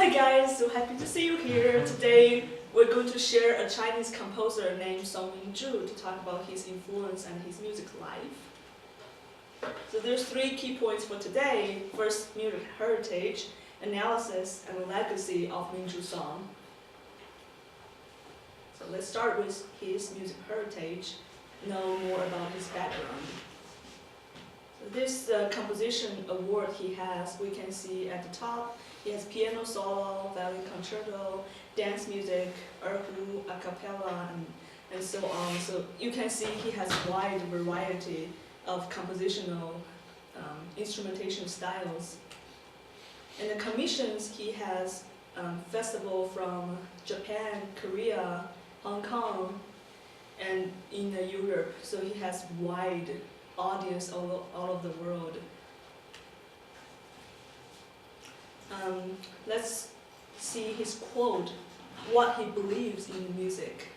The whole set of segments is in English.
Hi guys, so happy to see you here. Today we're going to share a Chinese composer named Song Mingzhu to talk about his influence and his music life. So there's three key points for today. First, music heritage, analysis, and legacy of Mingzhu song. So let's start with his music heritage, know more about his background. So this composition award he has, we can see at the top. He has piano solo, violin concerto, dance music, erhu, a cappella, and so on. So you can see he has a wide variety of compositional instrumentation styles. And the commissions, he has festival from Japan, Korea, Hong Kong, and in Europe. So he has wide audience all over the world. Let's see his quote, what he believes in music.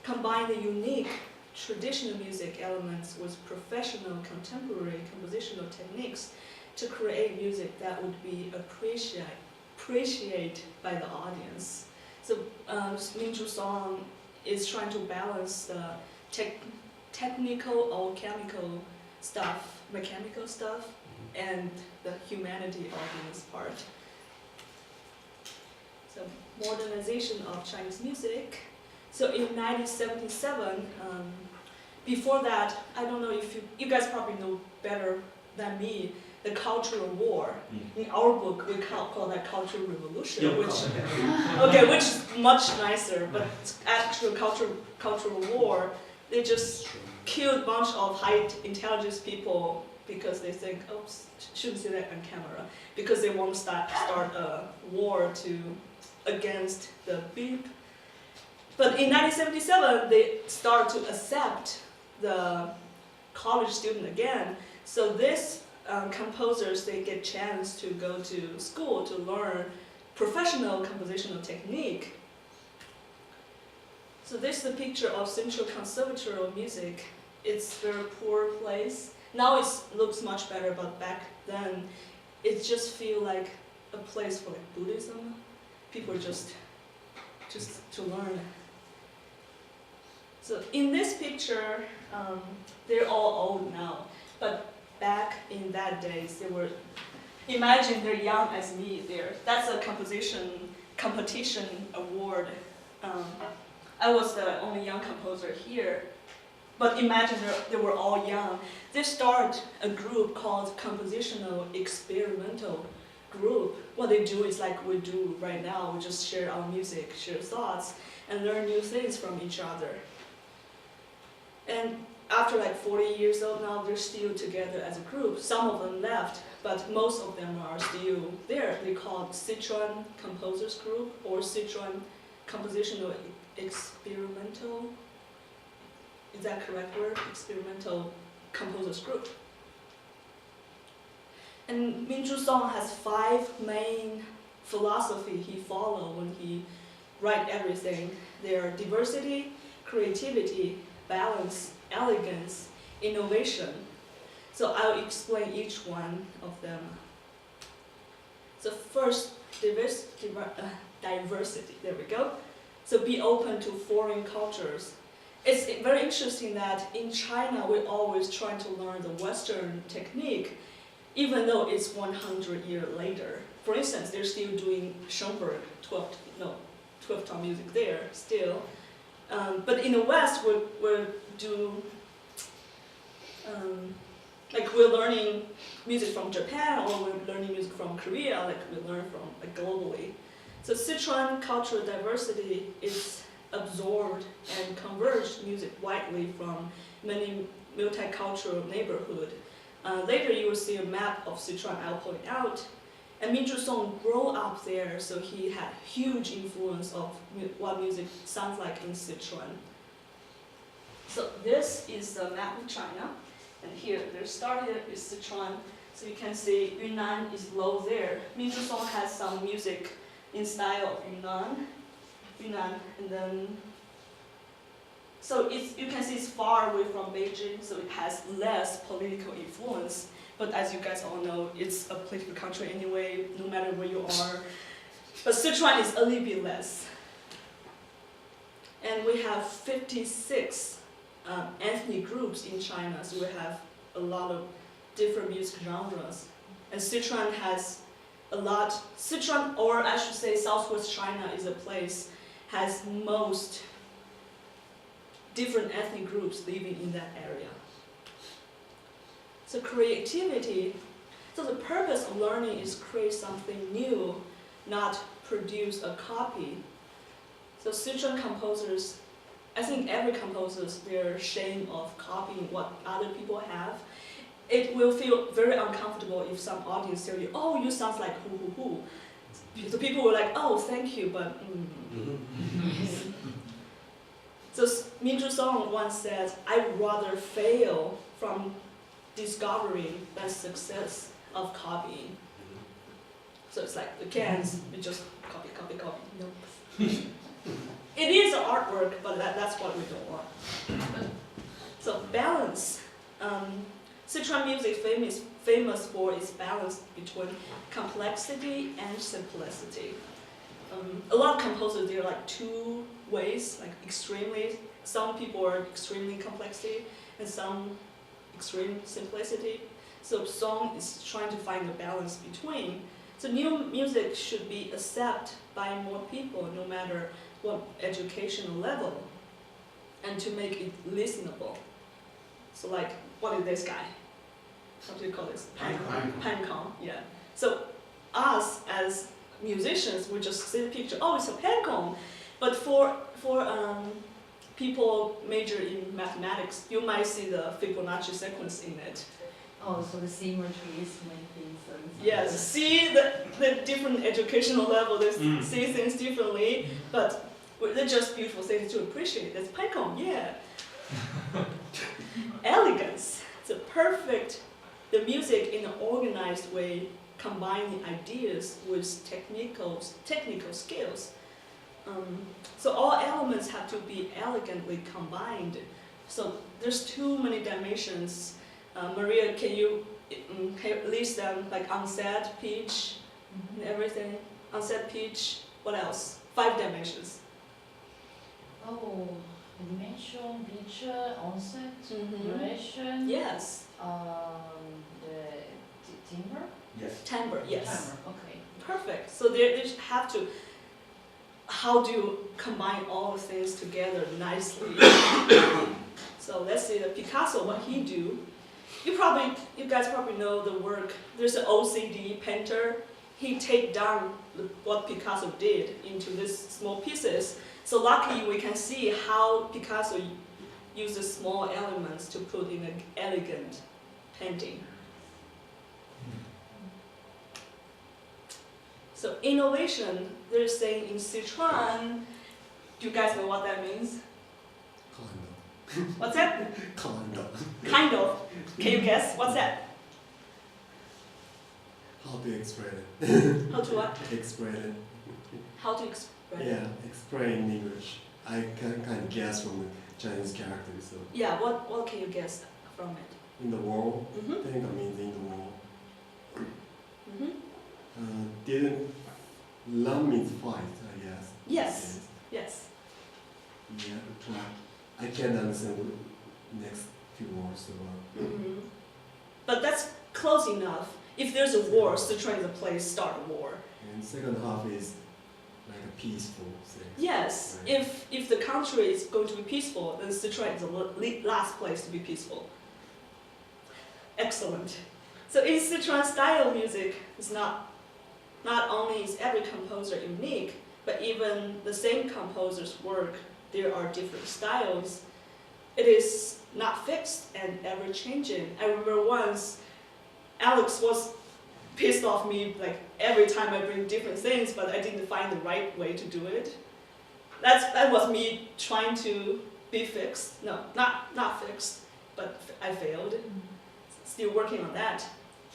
Combine the unique traditional music elements with professional contemporary compositional techniques to create music that would be appreciated by the audience. So Mingzhu song is trying to balance the technical or chemical stuff, mechanical stuff, and the humanity audience part. So modernization of Chinese music. So in 1977, before that, I don't know if you guys probably know better than me, the Cultural War. In our book, we call that Cultural Revolution, which is much nicer. But actual Cultural War, they just killed a bunch of high intelligence people because they think, oops, shouldn't say that on camera, because they want to start a war against the beep. But in 1977, they start to accept the college student again. So these composers, they get chance to go to school to learn professional compositional technique. So this is a picture of Central Conservatory of Music. It's a very poor place. Now it looks much better, but back then, it just feels like a place for like Buddhism. People just to learn. So in this picture, they're all old now, but back in that days, they were, imagine they're young as me there. That's a competition award. I was the only young composer here. But imagine they were all young. They start a group called Compositional Experimental Group. What they do is like we do right now. We just share our music, share thoughts, and learn new things from each other. And after like 40 years old now, they're still together as a group. Some of them left, but most of them are still there. They call it Sichuan Composers Group or Sichuan Compositional Experimental. Is that correct word? Experimental Composers Group. And Mingzhu song has 5 main philosophies he follows when he writes everything. They are diversity, creativity, balance, elegance, innovation. So I'll explain each one of them. So first, diversity. There we go. So be open to foreign cultures. It's very interesting that in China, we're always trying to learn the Western technique, even though it's 100 years later. For instance, they're still doing Schoenberg 12-tone music there still. But in the West, we're learning music from Japan, or we're learning music from Korea, like we learn from globally. So Sichuan cultural diversity is absorbed and converged music widely from many multicultural neighborhoods. Later you will see a map of Sichuan I'll point out. And Mingzhu song grew up there, so he had huge influence of what music sounds like in Sichuan. So this is the map of China, and here they started with Sichuan. So you can see Yunnan is low there. Mingzhu song has some music in style of Yunnan, and then so you can see it's far away from Beijing, so it has less political influence. But as you guys all know, it's a political country anyway. No matter where you are, But Sichuan is a little bit less. And we have 56 ethnic groups in China, so we have a lot of different music genres. And Sichuan has a lot, Sichuan, or I should say Southwest China is a place, has most different ethnic groups living in that area. So creativity, so the purpose of learning is create something new, not produce a copy. So Sichuan composers, I think every composer, they're ashamed of copying what other people have. It will feel very uncomfortable if some audience tell you, oh, you sound like who, who, who. So people were like, oh, thank you, but So Minzhu Song once said, I'd rather fail from discovering than success of copying. So it's like the cans, we just copy, copy, copy. Nope. It is an artwork, but that's what we don't want. So balance. Sichuan music famous for its balance between complexity and simplicity. A lot of composers, there are like two ways, like extremely, some people are extremely complexity and some extreme simplicity. So song is trying to find a balance between. So new music should be accepted by more people, no matter what educational level, and to make it listenable. So like, what is this guy? How do you call this? Pancong, yeah. So us as musicians, we just see the picture, oh, it's a pancong. But for people major in mathematics, you might see the Fibonacci sequence in it. Oh, so the symmetry is making sense. Yes, see the different educational level, they see things differently, but they're just beautiful things to appreciate. That's pancong, yeah. Elegance, the perfect, the music in an organized way, combining ideas with technical skills. So all elements have to be elegantly combined. So there's too many dimensions. Maria, can you list them, like onset, pitch, and everything? Onset, pitch, what else? 5 dimensions. Oh, dimension, pitch, onset, duration. Yes. The timbre? Yes. Timbre, yes. Timbre, okay. Perfect. So they have to, how do you combine all the things together nicely? So let's say that Picasso, what he do, you guys probably know the work. There's an OCD painter. He take down what Picasso did into these small pieces. So luckily we can see how Picasso uses small elements to put in an elegant painting. So innovation, they're saying in Sichuan, do you guys know what that means? What's that? Kind of. Can you guess? What's that? How to explain it? How to what? Explain it. How to explain? Yeah, explain in English. I can kind of guess from the Chinese characters. So Yeah, what can you guess from it? in the wall, Mm-hmm. Tenga means in the wall. Mm-hmm. Didn't Lam means fight, I guess. Yes. Yes. Yeah, but I can't understand the next few words. So, Mm-hmm. But that's close enough. If there's a war, Sichuan is a place start a war. and second half is like a peaceful thing. Yes. Right. If the country is going to be peaceful, then Sichuan is the last place to be peaceful. Excellent. So in Sichuan style music, it's not only is every composer unique, but even the same composer's work, there are different styles. It is not fixed and ever changing. I remember once, Alex was pissed off me like every time I bring different things, but I didn't find the right way to do it. That was me trying to be fixed. No, not fixed, but I failed. Still working on that.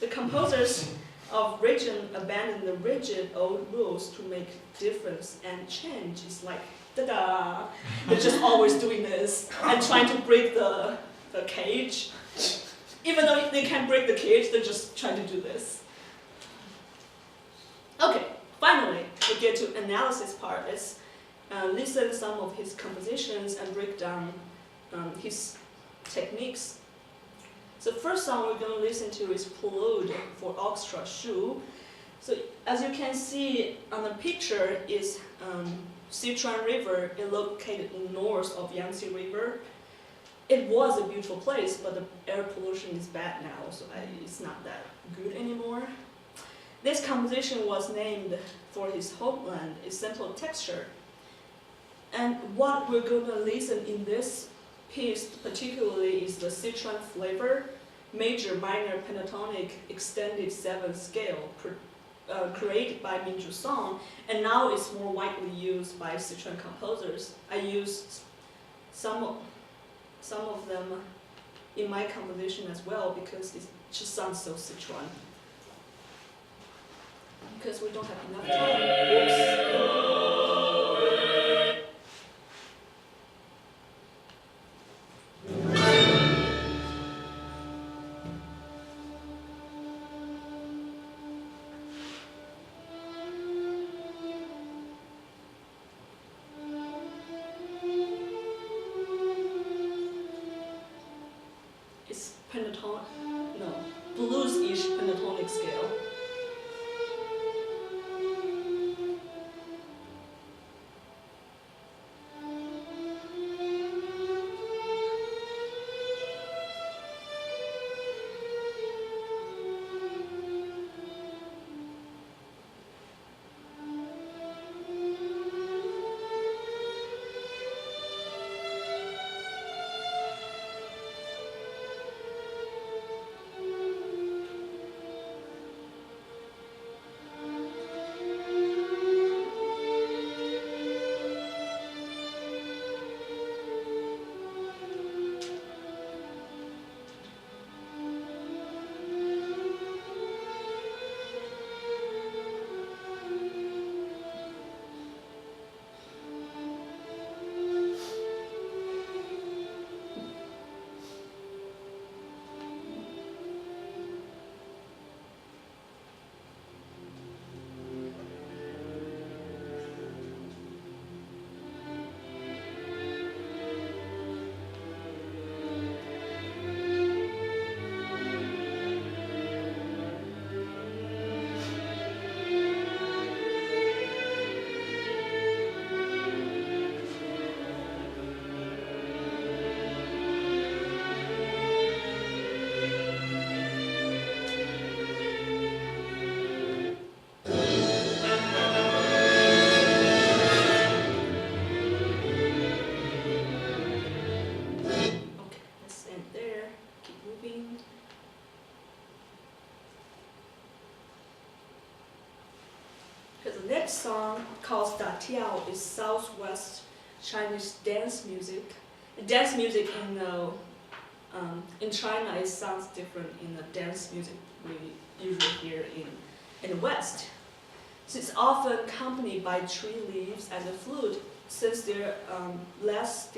The composers of region abandon the rigid old rules to make difference and change. It's like, da-da! They're just always doing this and trying to break the cage. Even though they can't break the cage, they're just trying to do this. Okay, finally, the get to analysis part, let's listen some of his compositions and break down his techniques. So first song we're going to listen to is Prelude for Orchestra Shu. So as you can see on the picture is Sichuan River is located north of Yangtze River. It was a beautiful place, but the air pollution is bad now, so it's not that good anymore. This composition was named for his homeland, a simple texture. And what we're going to listen in this piece particularly is the Sichuan flavor, major minor pentatonic extended 7th scale, created by Minzhu Song, and now it's more widely used by Sichuan composers. I used some of them in my composition as well because it just sounds so Sichuan. Because we don't have enough time. Oops. It's pentatonic, no, blues-ish pentatonic scale. The next song, called Da Tiao, is Southwest Chinese dance music. Dance music in China, it sounds different in the dance music we usually hear in the West. So it's often accompanied by tree leaves and a flute. Since they're less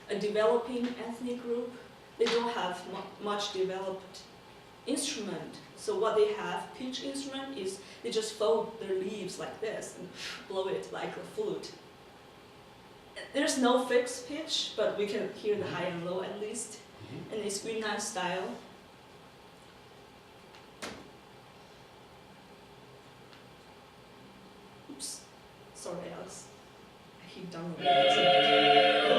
a developing ethnic group, they don't have much developed instrument. So what they have, pitch instrument, is they just fold their leaves like this and blow it like a flute. There's no fixed pitch, but we can hear the high and low at least. And it's Yunnan style. Oops, sorry Alex, I hit down on it.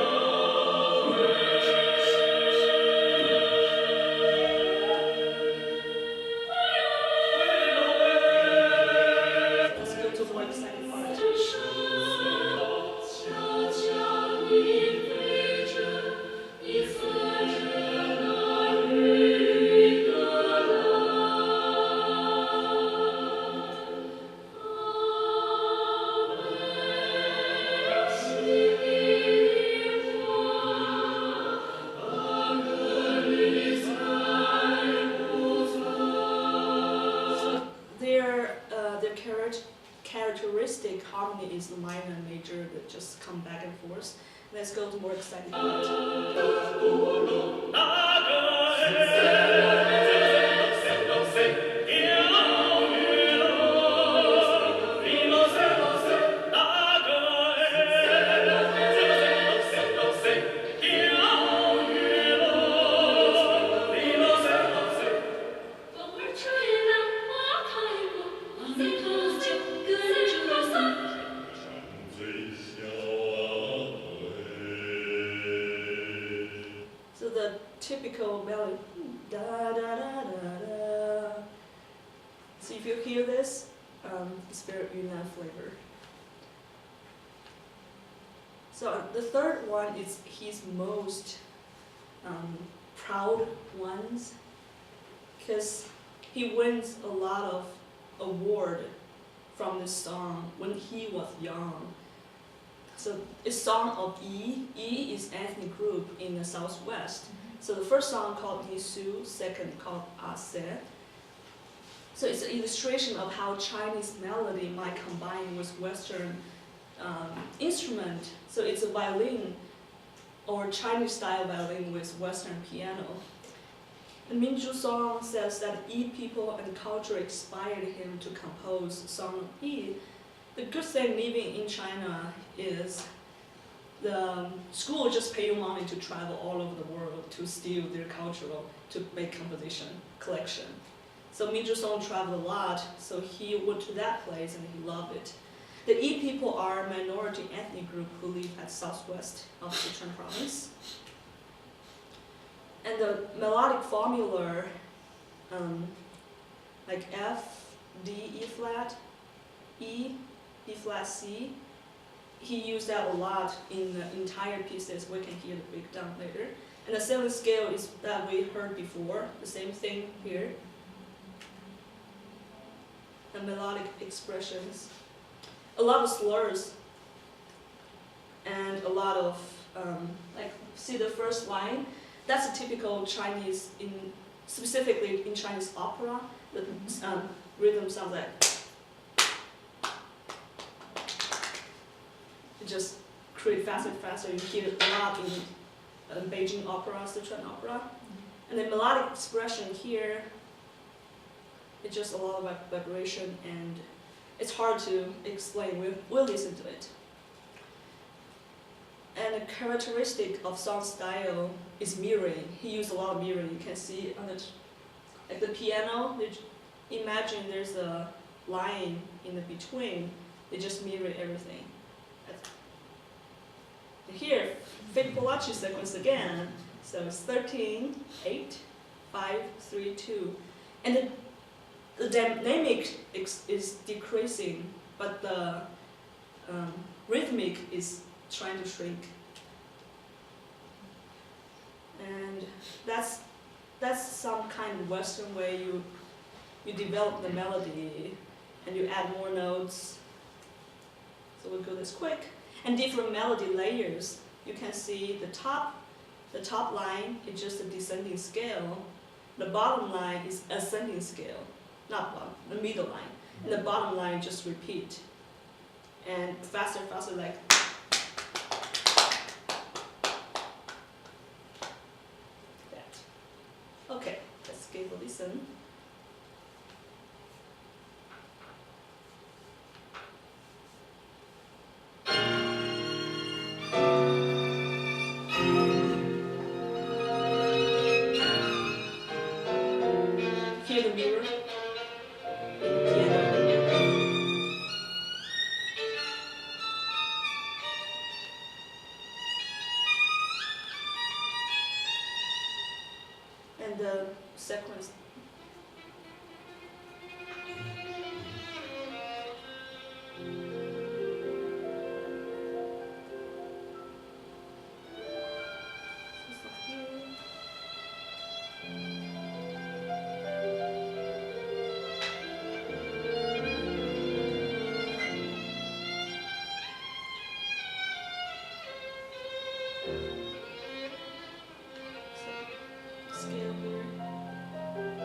Characteristic harmony is the minor and major that just come back and forth. Let's go to more exciting part. typical melody. Da da da da da. So if you hear this, it's very Yunnan flavor. So the third one is his most proud ones, because he wins a lot of award from this song when he was young. So it's song of Yi. Yi is ethnic group in the southwest. So the first song called Yisu, second called Ase. So it's an illustration of how Chinese melody might combine with Western instrument. So it's a violin or Chinese style violin with Western piano. The Minzhu song says that Yi people and culture inspired him to compose Song of Yi. The good thing living in China is the school just pay you money to travel all over the world to steal their cultural, to make composition collection. So Minzhu Song traveled a lot, so he went to that place and he loved it. The Yi people are a minority ethnic group who live at southwest of Sichuan province. And the melodic formula, like F, D, E flat, E, D flat, C, he used that a lot in the entire pieces. We can hear the breakdown later. And the seventh scale is that we heard before, the same thing here. The melodic expressions. A lot of slurs and a lot of, like, see the first line? That's a typical Chinese, specifically in Chinese opera. The rhythm sounds like, it just create faster and faster. You hear it a lot in Beijing opera, Sichuan opera. And the melodic expression here, it's just a lot of vibration, and it's hard to explain. We'll listen to it. And a characteristic of song style is mirroring. He used a lot of mirroring. You can see on like the piano. Imagine there's a line in the between. They just mirror everything. And here, Fibonacci sequence again. So it's 13, 8, 5, 3, 2, and the dynamic is decreasing, but the rhythmic is trying to shrink. And that's some kind of Western way you develop the melody and you add more notes. So we'll go this quick. And different melody layers. You can see the top line is just a descending scale. The bottom line is ascending scale. Not bottom, the middle line. And the bottom line just repeat. And faster, faster, like. That. Okay, let's give a listen. Hear the mirror? And the sequence. Scale here.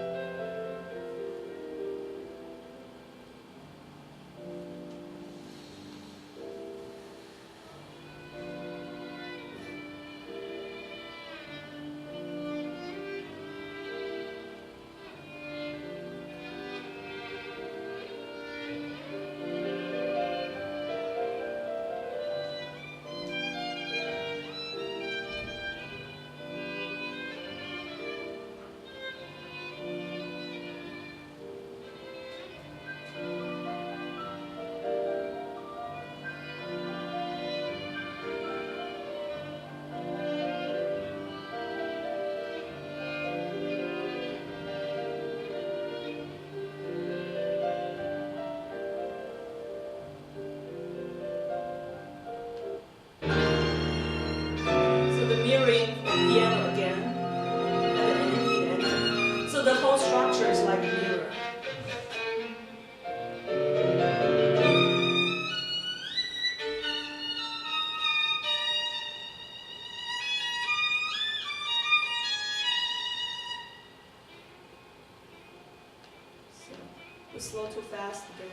slow too fast again.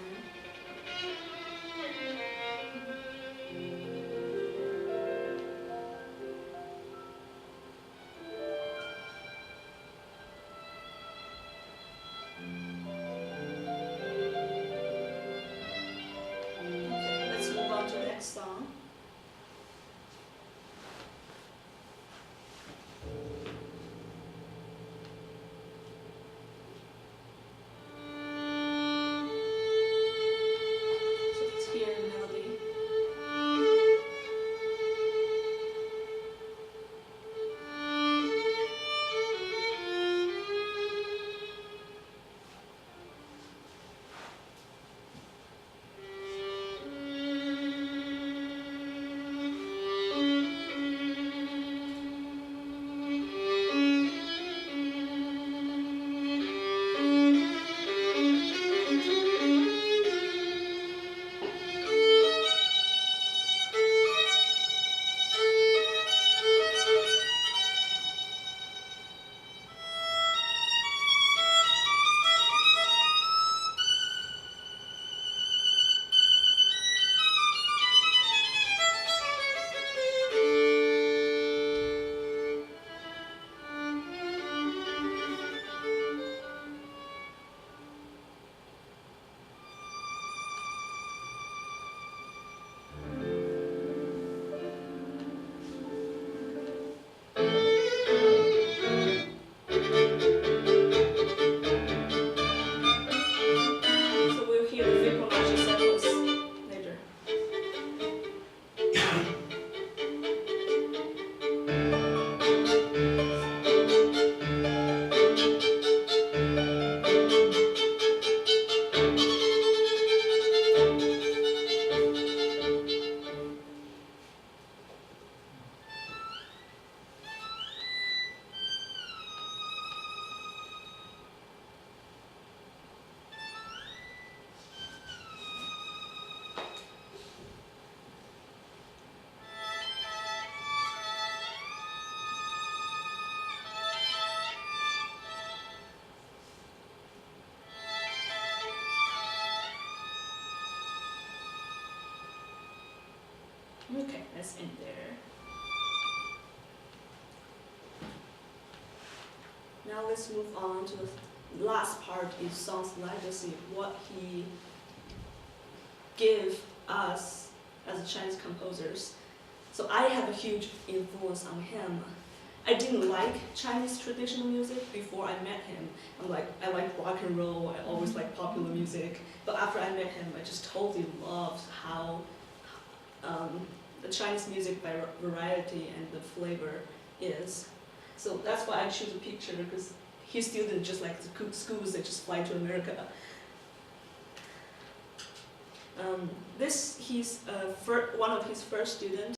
Okay, let's move on to the next song. So let's hear the melody. So we'll hear the Fibonacci cycles later. Okay, let's end there. Now let's move on to the last part is song's legacy, what he gave us as Chinese composers. So I have a huge influence on him. I didn't like Chinese traditional music before I met him. I like rock and roll, I always liked popular music. But after I met him, I just totally loved how the Chinese music variety and the flavor is. So that's why I choose a picture, because his students just like the schools that just fly to America. He's one of his first students.